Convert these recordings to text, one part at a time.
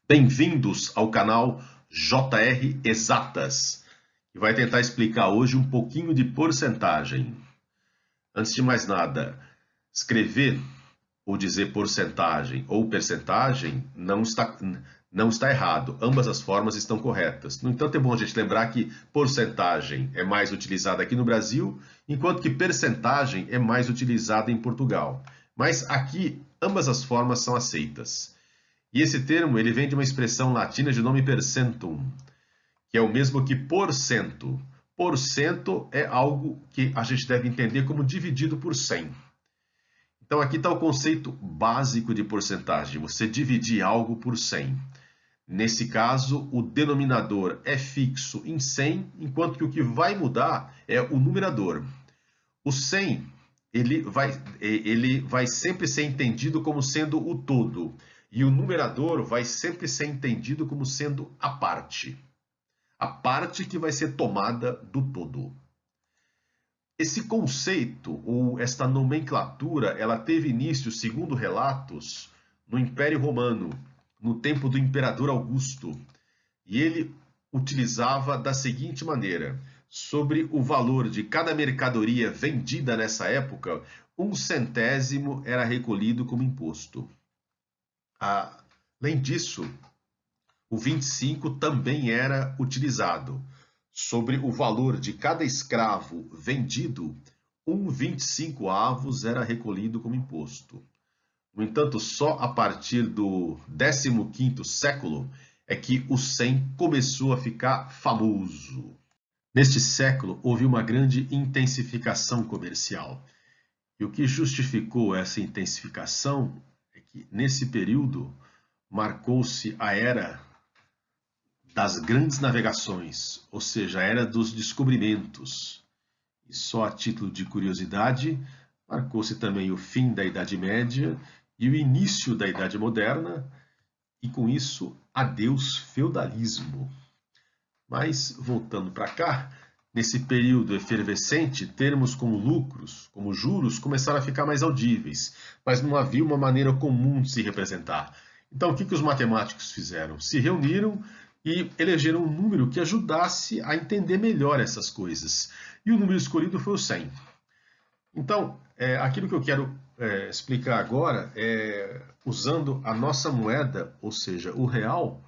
Bem-vindos ao canal JR Exatas, que vai tentar explicar hoje um pouquinho de porcentagem. Antes de mais nada, escrever ou dizer porcentagem ou percentagem não está errado. Ambas as formas estão corretas. No entanto, é bom a gente lembrar que porcentagem é mais utilizada aqui no Brasil, enquanto que percentagem é mais utilizada em Portugal. Mas aqui, ambas as formas são aceitas. E esse termo ele vem de uma expressão latina de nome percentum, que é o mesmo que porcento. Porcento é algo que a gente deve entender como dividido por 100. Então aqui está o conceito básico de porcentagem, você dividir algo por 100. Nesse caso, o denominador é fixo em 100, enquanto que o que vai mudar é o numerador. O 100 ele vai sempre ser entendido como sendo o todo. E o numerador vai sempre ser entendido como sendo a parte que vai ser tomada do todo. Esse conceito, ou esta nomenclatura, ela teve início, segundo relatos, no Império Romano, no tempo do Imperador Augusto. E ele utilizava da seguinte maneira: sobre o valor de cada mercadoria vendida nessa época, 1 centésimo era recolhido como imposto. Além disso, o 25 também era utilizado. Sobre o valor de cada escravo vendido, 1/25 era recolhido como imposto. No entanto, só a partir do 15º século é que o 100 começou a ficar famoso. Neste século, houve uma grande intensificação comercial. E o que justificou essa intensificação é que, nesse período, marcou-se a era das grandes navegações, ou seja, a era dos descobrimentos. E só a título de curiosidade, marcou-se também o fim da Idade Média e o início da Idade Moderna, e com isso, adeus feudalismo. Mas, voltando para cá, nesse período efervescente, termos como lucros, como juros, começaram a ficar mais audíveis, mas não havia uma maneira comum de se representar. Então, o que os matemáticos fizeram? Se reuniram e elegeram um número que ajudasse a entender melhor essas coisas. E o número escolhido foi o 100. Então, aquilo que eu quero explicar agora é usando a nossa moeda, ou seja, o real,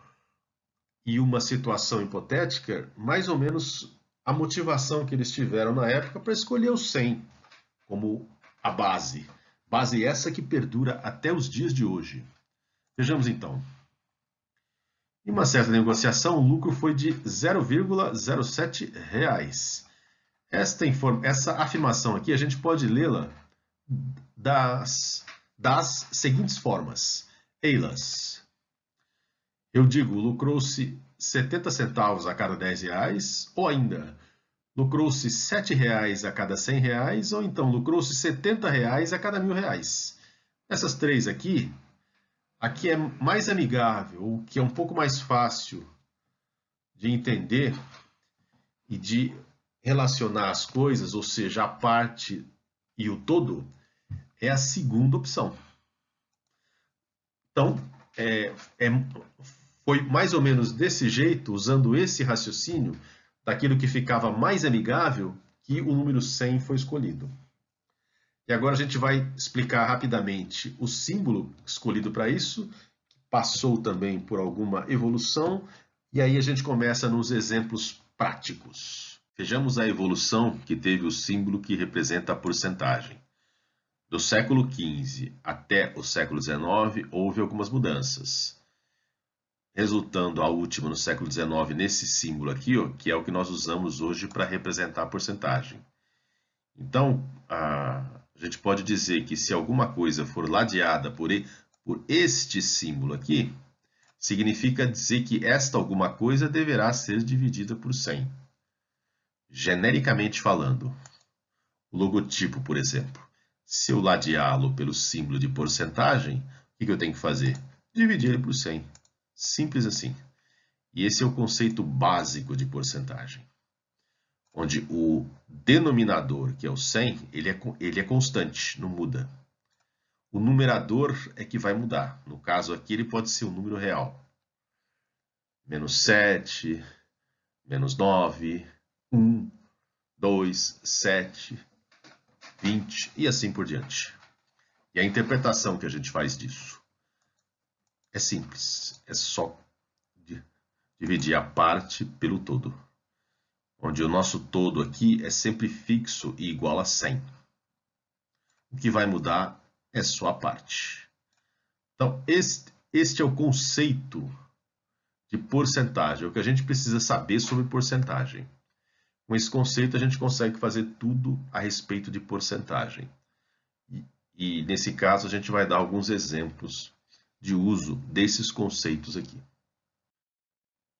e uma situação hipotética, mais ou menos a motivação que eles tiveram na época para escolher o 100 como a base. Base essa que perdura até os dias de hoje. Vejamos então. Em uma certa negociação, o lucro foi de R$ 0,07. Essa afirmação aqui a gente pode lê-la das seguintes formas. Eilas. Eu digo, lucrou-se 70 centavos a cada R$ 10, ou ainda, lucrou-se R$ 7 a cada R$ 100, ou então lucrou-se R$ 70 a cada R$ 1.000. Essas três aqui é mais amigável, o que é um pouco mais fácil de entender e de relacionar as coisas, ou seja, a parte e o todo, é a segunda opção. Então, foi mais ou menos desse jeito, usando esse raciocínio, daquilo que ficava mais amigável, que o número 100 foi escolhido. E agora a gente vai explicar rapidamente o símbolo escolhido para isso, que passou também por alguma evolução, e aí a gente começa nos exemplos práticos. Vejamos a evolução que teve o símbolo que representa a porcentagem. Do século XV até o século XIX, houve algumas mudanças, resultando a última no século XIX nesse símbolo aqui, que é o que nós usamos hoje para representar a porcentagem. Então, a gente pode dizer que se alguma coisa for ladeada por este símbolo aqui, significa dizer que esta alguma coisa deverá ser dividida por 100. Genericamente falando, o logotipo, por exemplo, se eu ladeá-lo pelo símbolo de porcentagem, o que eu tenho que fazer? Dividir ele por 100. Simples assim. E esse é o conceito básico de porcentagem, onde o denominador, que é o 100, ele é constante, não muda. O numerador é que vai mudar. No caso aqui, ele pode ser um número real. menos 7, menos 9, 1, 2, 7, 20 e assim por diante. E a interpretação que a gente faz disso é simples, é só dividir a parte pelo todo, onde o nosso todo aqui é sempre fixo e igual a 100. O que vai mudar é só a parte. Então, este é o conceito de porcentagem, é o que a gente precisa saber sobre porcentagem. Com esse conceito, a gente consegue fazer tudo a respeito de porcentagem. E nesse caso, a gente vai dar alguns exemplos de uso desses conceitos aqui.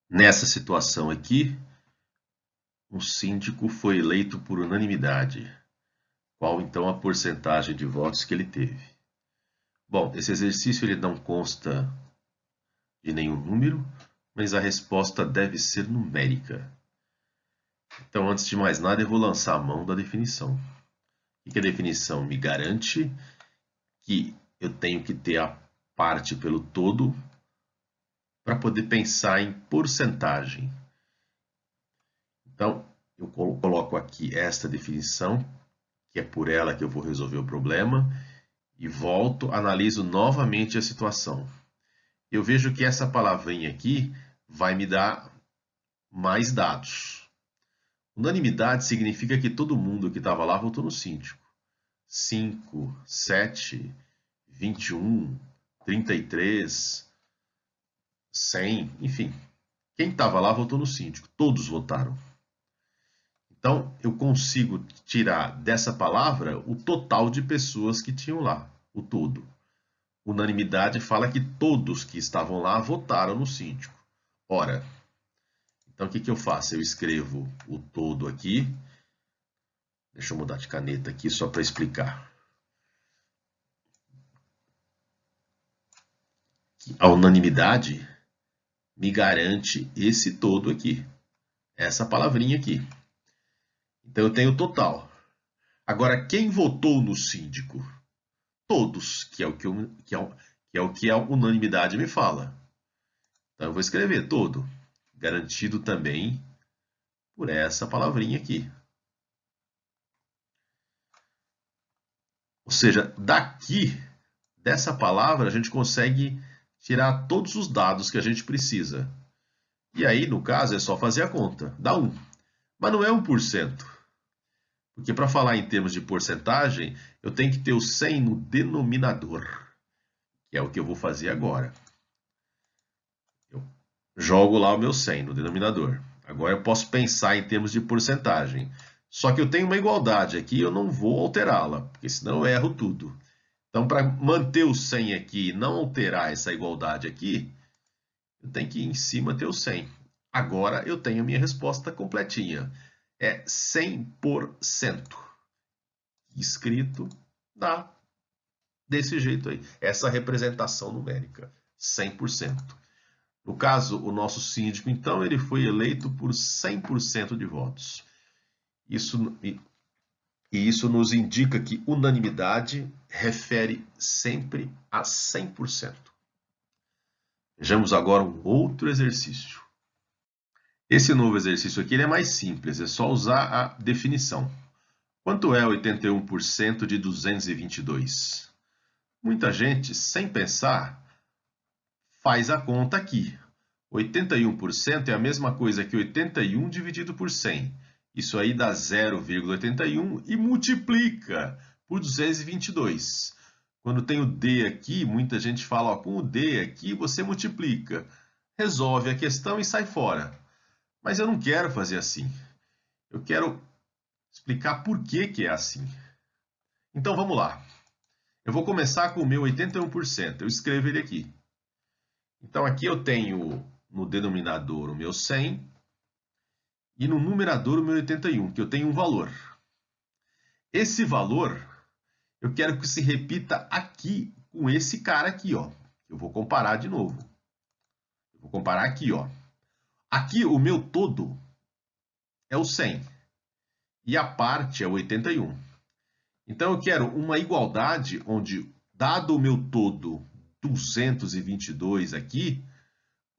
Nessa situação aqui, um síndico foi eleito por unanimidade. Qual então a porcentagem de votos que ele teve? Bom, esse exercício ele não consta de nenhum número, mas a resposta deve ser numérica. Então, antes de mais nada, eu vou lançar a mão da definição. O que a definição me garante? Que eu tenho que ter a parte pelo todo para poder pensar em porcentagem. Então, eu coloco aqui esta definição, que é por ela que eu vou resolver o problema, e volto, analiso novamente a situação. Eu vejo que essa palavrinha aqui vai me dar mais dados. Unanimidade significa que todo mundo que estava lá votou no síndico. 5, 7, 21, 33, 100, enfim. Quem estava lá votou no síndico, todos votaram. Então, eu consigo tirar dessa palavra o total de pessoas que tinham lá, o todo. Unanimidade fala que todos que estavam lá votaram no síndico. Ora, então o que eu faço? Eu escrevo o todo aqui. Deixa eu mudar de caneta aqui só para explicar. A unanimidade me garante esse todo aqui. Essa palavrinha aqui. Então eu tenho o total. Agora, quem votou no síndico? Todos, que é o que a unanimidade me fala. Então eu vou escrever todo, garantido também por essa palavrinha aqui. Ou seja, daqui, dessa palavra, a gente consegue tirar todos os dados que a gente precisa. E aí, no caso, é só fazer a conta. Dá 1. Mas não é 1%. Porque para falar em termos de porcentagem, eu tenho que ter o 100 no denominador, que é o que eu vou fazer agora. Eu jogo lá o meu 100 no denominador. Agora eu posso pensar em termos de porcentagem. Só que eu tenho uma igualdade aqui e eu não vou alterá-la, porque senão eu erro tudo. Então, para manter o 100 aqui e não alterar essa igualdade aqui, eu tenho que ir em cima ter o 100. Agora eu tenho a minha resposta completinha. É 100%. Escrito dá desse jeito aí. Essa representação numérica, 100%. No caso, o nosso síndico, então, ele foi eleito por 100% de votos. Isso nos indica que unanimidade refere sempre a 100%. Vejamos agora um outro exercício. Esse novo exercício aqui ele é mais simples, é só usar a definição. Quanto é 81% de 222? Muita gente, sem pensar, faz a conta aqui. 81% é a mesma coisa que 81 dividido por 100. Isso aí dá 0,81 e multiplica por 222. Quando tem o D aqui, muita gente fala, ó, com o D aqui você multiplica. Resolve a questão e sai fora. Mas eu não quero fazer assim. Eu quero explicar por que é assim. Então vamos lá. Eu vou começar com o meu 81%. Eu escrevo ele aqui. Então aqui eu tenho no denominador o meu 100 e no numerador o meu 81, que eu tenho um valor. Esse valor eu quero que se repita aqui com esse cara aqui, ó. Eu vou comparar de novo. Eu vou comparar aqui, ó. Aqui o meu todo é o 100 e a parte é o 81. Então eu quero uma igualdade onde, dado o meu todo 222 aqui,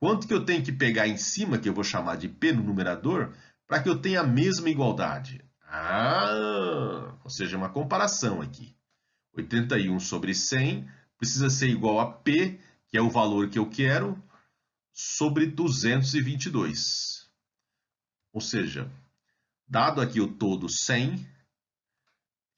Quanto que eu tenho que pegar em cima, que eu vou chamar de P no numerador, para que eu tenha a mesma igualdade? Ou seja, uma comparação aqui. 81 sobre 100 precisa ser igual a P, que é o valor que eu quero, sobre 222. Ou seja, dado aqui o todo 100,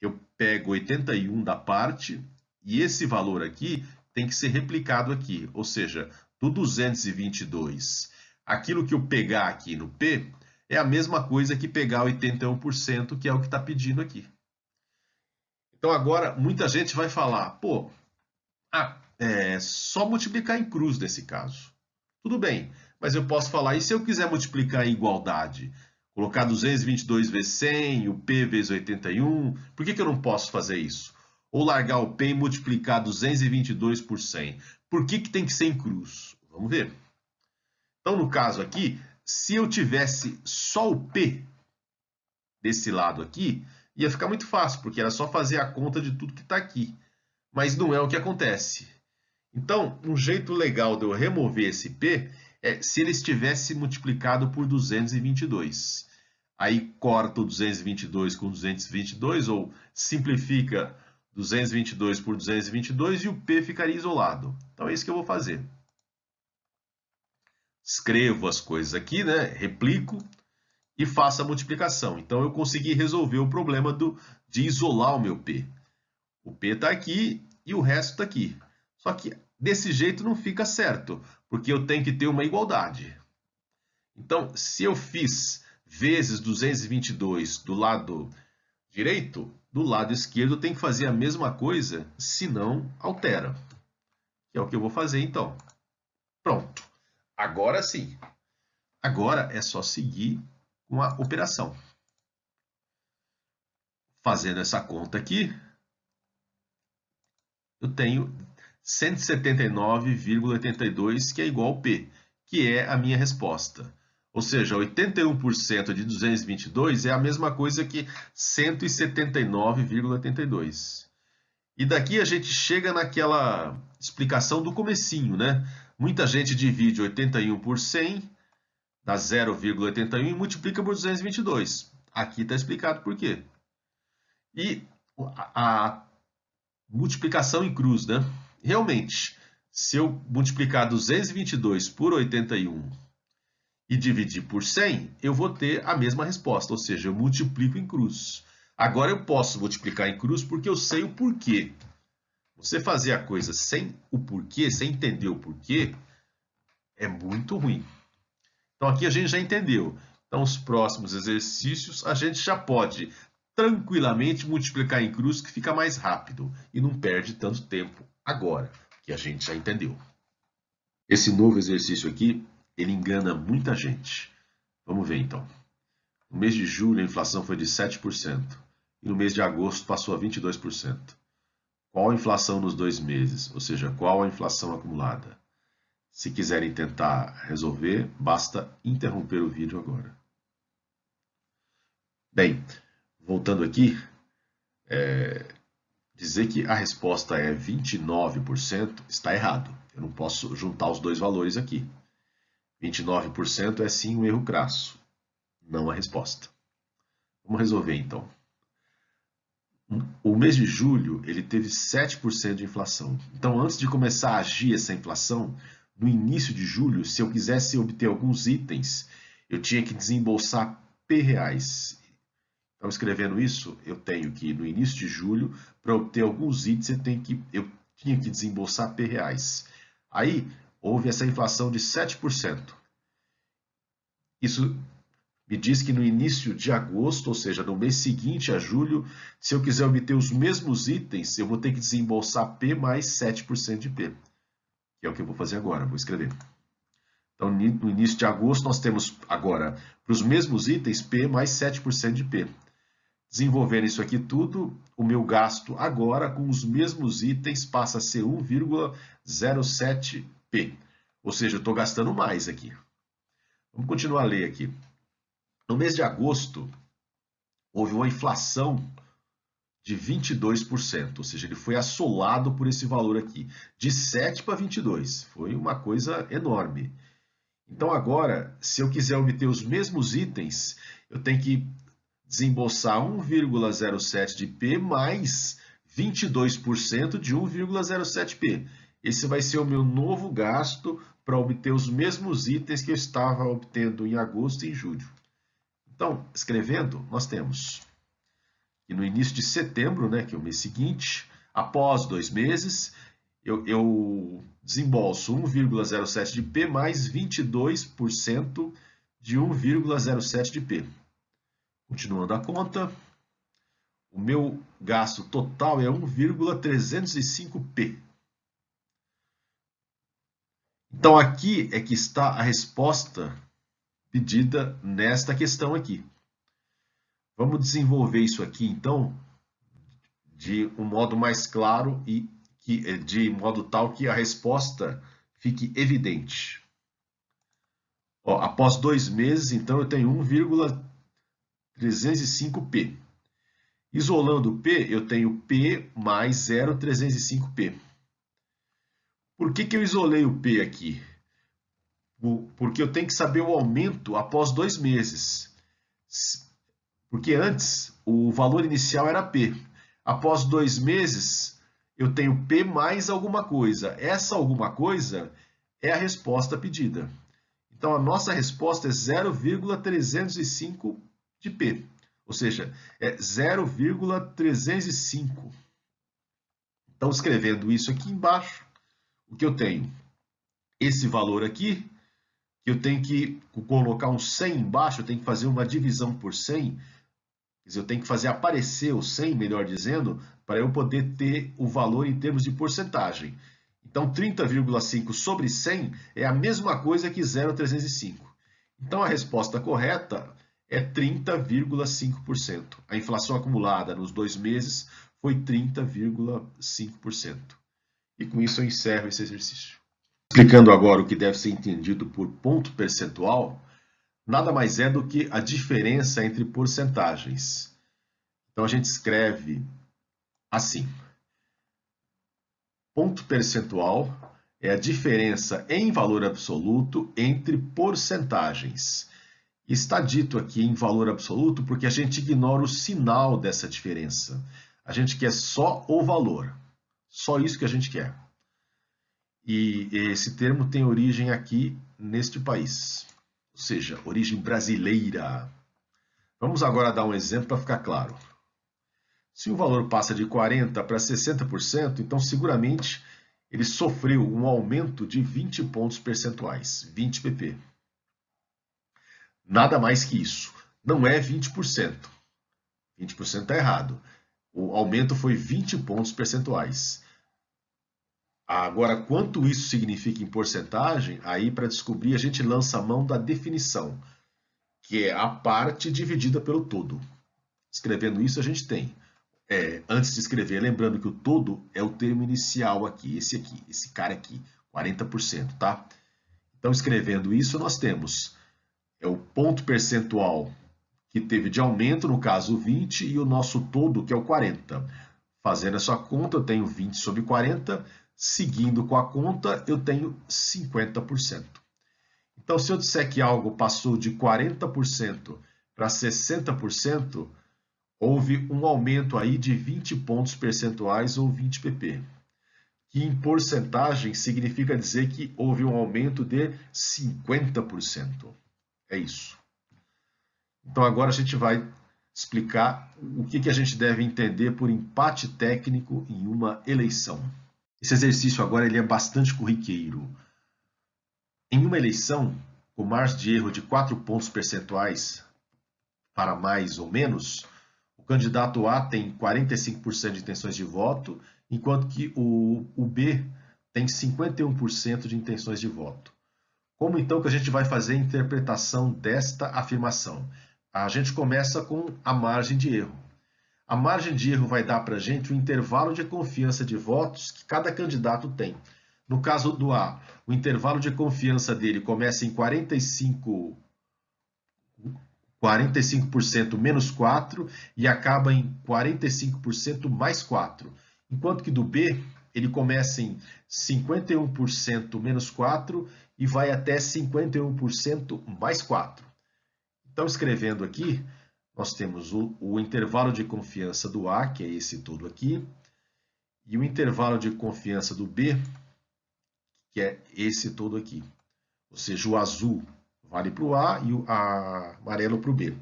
eu pego 81 da parte, e esse valor aqui tem que ser replicado aqui. Ou seja, do 222, aquilo que eu pegar aqui no P, é a mesma coisa que pegar 81%, que é o que está pedindo aqui. Então agora, muita gente vai falar, pô, é só multiplicar em cruz nesse caso. Tudo bem, mas eu posso falar, e se eu quiser multiplicar em igualdade? Colocar 222 vezes 100, o P vezes 81, por que eu não posso fazer isso? Ou largar o P e multiplicar 222 por 100? Por que tem que ser em cruz? Vamos ver. Então, no caso aqui, se eu tivesse só o P desse lado aqui, ia ficar muito fácil, porque era só fazer a conta de tudo que está aqui. Mas não é o que acontece. Então, um jeito legal de eu remover esse P é se ele estivesse multiplicado por 222. Aí corta o 222 com 222, ou simplifica 222 por 222 e o P ficaria isolado. Então é isso que eu vou fazer. Escrevo as coisas aqui, né? Replico e faço a multiplicação. Então eu consegui resolver o problema de isolar o meu P. O P está aqui e o resto está aqui. Só que desse jeito não fica certo, porque eu tenho que ter uma igualdade. Então, se eu fiz vezes 222 do lado direito, do lado esquerdo eu tenho que fazer a mesma coisa, senão altera. Que é o que eu vou fazer então. Pronto. Agora sim. Agora é só seguir com a operação. Fazendo essa conta aqui, eu tenho 179,82, que é igual ao P, que é a minha resposta. Ou seja, 81% de 222 é a mesma coisa que 179,82. E daqui a gente chega naquela explicação do comecinho, né? Muita gente divide 81 por 100, dá 0,81 e multiplica por 222. Aqui está explicado por quê. E a multiplicação em cruz, né? Realmente, se eu multiplicar 222 por 81 e dividir por 100, eu vou ter a mesma resposta, ou seja, eu multiplico em cruz. Agora eu posso multiplicar em cruz porque eu sei o porquê. Você fazer a coisa sem o porquê, sem entender o porquê, é muito ruim. Então aqui a gente já entendeu. Então os próximos exercícios a gente já pode tranquilamente multiplicar em cruz, que fica mais rápido e não perde tanto tempo agora, que a gente já entendeu. Esse novo exercício aqui, ele engana muita gente. Vamos ver então. No mês de julho a inflação foi de 7% e no mês de agosto passou a 22%. Qual a inflação nos 2 meses? Ou seja, qual a inflação acumulada? Se quiserem tentar resolver, basta interromper o vídeo agora. Bem, voltando aqui, dizer que a resposta é 29% está errado. Eu não posso juntar os dois valores aqui. 29% é sim um erro crasso, não a resposta. Vamos resolver então. O mês de julho ele teve 7% de inflação. Então, antes de começar a agir essa inflação, no início de julho, se eu quisesse obter alguns itens, eu tinha que desembolsar P reais. Então, escrevendo isso, eu tenho que, no início de julho, para obter alguns itens, eu tinha que desembolsar P reais. Aí, houve essa inflação de 7%. Isso me diz que no início de agosto, ou seja, no mês seguinte a julho, se eu quiser obter os mesmos itens, eu vou ter que desembolsar P mais 7% de P. Que é o que eu vou fazer agora, vou escrever. Então, no início de agosto, nós temos agora, para os mesmos itens, P mais 7% de P. Desenvolvendo isso aqui tudo, o meu gasto agora com os mesmos itens passa a ser 1,07P. Ou seja, eu estou gastando mais aqui. Vamos continuar a ler aqui. No mês de agosto, houve uma inflação de 22%, ou seja, ele foi assolado por esse valor aqui, de 7 para 22. Foi uma coisa enorme. Então agora, se eu quiser obter os mesmos itens, eu tenho que desembolsar 1,07 de P mais 22% de 1,07P. Esse vai ser o meu novo gasto para obter os mesmos itens que eu estava obtendo em agosto e em julho. Então, escrevendo, nós temos que no início de setembro, né, que é o mês seguinte, após 2 meses, eu desembolso 1,07 de P mais 22% de 1,07 de P. Continuando a conta, o meu gasto total é 1,305P. Então aqui é que está a resposta pedida nesta questão aqui. Vamos desenvolver isso aqui então de um modo mais claro e de modo tal que a resposta fique evidente. Ó, após 2 meses, então eu tenho 1,305P. Isolando P, eu tenho P mais 0,305P. Por que eu isolei o P aqui? Porque eu tenho que saber o aumento após 2 meses. Porque antes o valor inicial era P. Após 2 meses, eu tenho P mais alguma coisa. Essa alguma coisa é a resposta pedida. Então a nossa resposta é 0,305 de P. Ou seja, é 0,305. Então, escrevendo isso aqui embaixo, o que eu tenho? Esse valor aqui, que eu tenho que colocar um 100 embaixo, eu tenho que fazer uma divisão por 100, quer dizer, eu tenho que fazer aparecer o 100, melhor dizendo, para eu poder ter o valor em termos de porcentagem. Então, 30,5 sobre 100 é a mesma coisa que 0,305. Então, a resposta correta é 30,5%. A inflação acumulada nos 2 meses foi 30,5%. E com isso eu encerro esse exercício. Explicando agora o que deve ser entendido por ponto percentual, nada mais é do que a diferença entre porcentagens. Então a gente escreve assim: ponto percentual é a diferença em valor absoluto entre porcentagens. Está dito aqui em valor absoluto porque a gente ignora o sinal dessa diferença. A gente quer só o valor. Só isso que a gente quer. E esse termo tem origem aqui neste país. Ou seja, origem brasileira. Vamos agora dar um exemplo para ficar claro. Se o valor passa de 40% para 60%, então seguramente ele sofreu um aumento de 20 pontos percentuais, 20 pp. Nada mais que isso. Não é 20%. 20% está errado. O aumento foi 20 pontos percentuais. Agora, quanto isso significa em porcentagem, aí para descobrir a gente lança a mão da definição, que é a parte dividida pelo todo. Escrevendo isso a gente tem, antes de escrever, lembrando que o todo é o termo inicial aqui, esse cara aqui, 40%, tá? Então, escrevendo isso, nós temos o ponto percentual que teve de aumento, no caso 20, e o nosso todo, que é o 40. Fazendo essa conta, eu tenho 20 sobre 40, seguindo com a conta, eu tenho 50%. Então, se eu disser que algo passou de 40% para 60%, houve um aumento aí de 20 pontos percentuais ou 20 pp. Que em porcentagem significa dizer que houve um aumento de 50%. É isso. Então agora a gente vai explicar o que a gente deve entender por empate técnico em uma eleição. Esse exercício agora ele é bastante corriqueiro. Em uma eleição, com margem de erro de 4 pontos percentuais para mais ou menos, o candidato A tem 45% de intenções de voto, enquanto que o B tem 51% de intenções de voto. Como então que a gente vai fazer a interpretação desta afirmação? A gente começa com a margem de erro. A margem de erro vai dar para a gente o intervalo de confiança de votos que cada candidato tem. No caso do A, o intervalo de confiança dele começa em 45% menos 4 e acaba em 45% mais 4. Enquanto que do B, ele começa em 51% menos 4 e e vai até 51% mais 4. Então, escrevendo aqui, nós temos o intervalo de confiança do A, que é esse todo aqui, e o intervalo de confiança do B, que é esse todo aqui. Ou seja, o azul vale para o A e o amarelo para o B.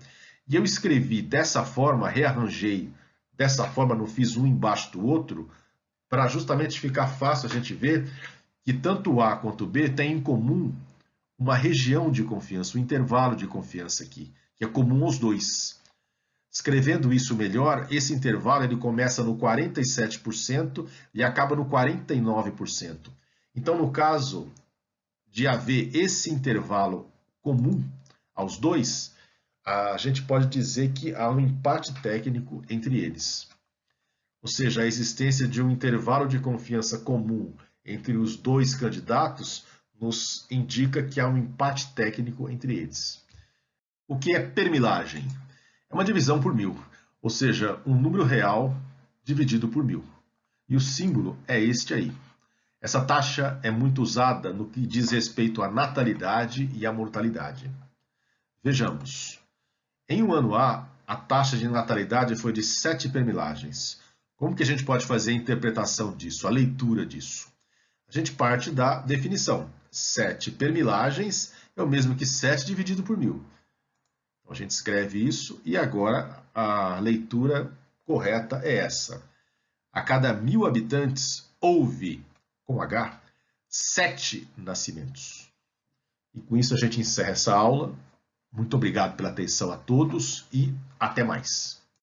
E eu escrevi dessa forma, rearranjei dessa forma, não fiz um embaixo do outro, para justamente ficar fácil a gente ver que tanto o A quanto o B têm em comum uma região de confiança, um intervalo de confiança aqui, que é comum aos dois. Escrevendo isso melhor, esse intervalo ele começa no 47% e acaba no 49%. Então, no caso de haver esse intervalo comum aos dois, a gente pode dizer que há um empate técnico entre eles. Ou seja, a existência de um intervalo de confiança comum entre os dois candidatos nos indica que há um empate técnico entre eles. O que é permilagem? É uma divisão por mil, ou seja, um número real dividido por mil. E o símbolo é este aí. Essa taxa é muito usada no que diz respeito à natalidade e à mortalidade. Vejamos. Em um ano A, a taxa de natalidade foi de 7 permilagens. Como que a gente pode fazer a interpretação disso, a leitura disso? A gente parte da definição. 7 permilagens é o mesmo que 7 dividido por 1000. Então a gente escreve isso e agora a leitura correta é essa. A cada 1000 habitantes houve, com H, 7 nascimentos. E com isso a gente encerra essa aula. Muito obrigado pela atenção a todos e até mais.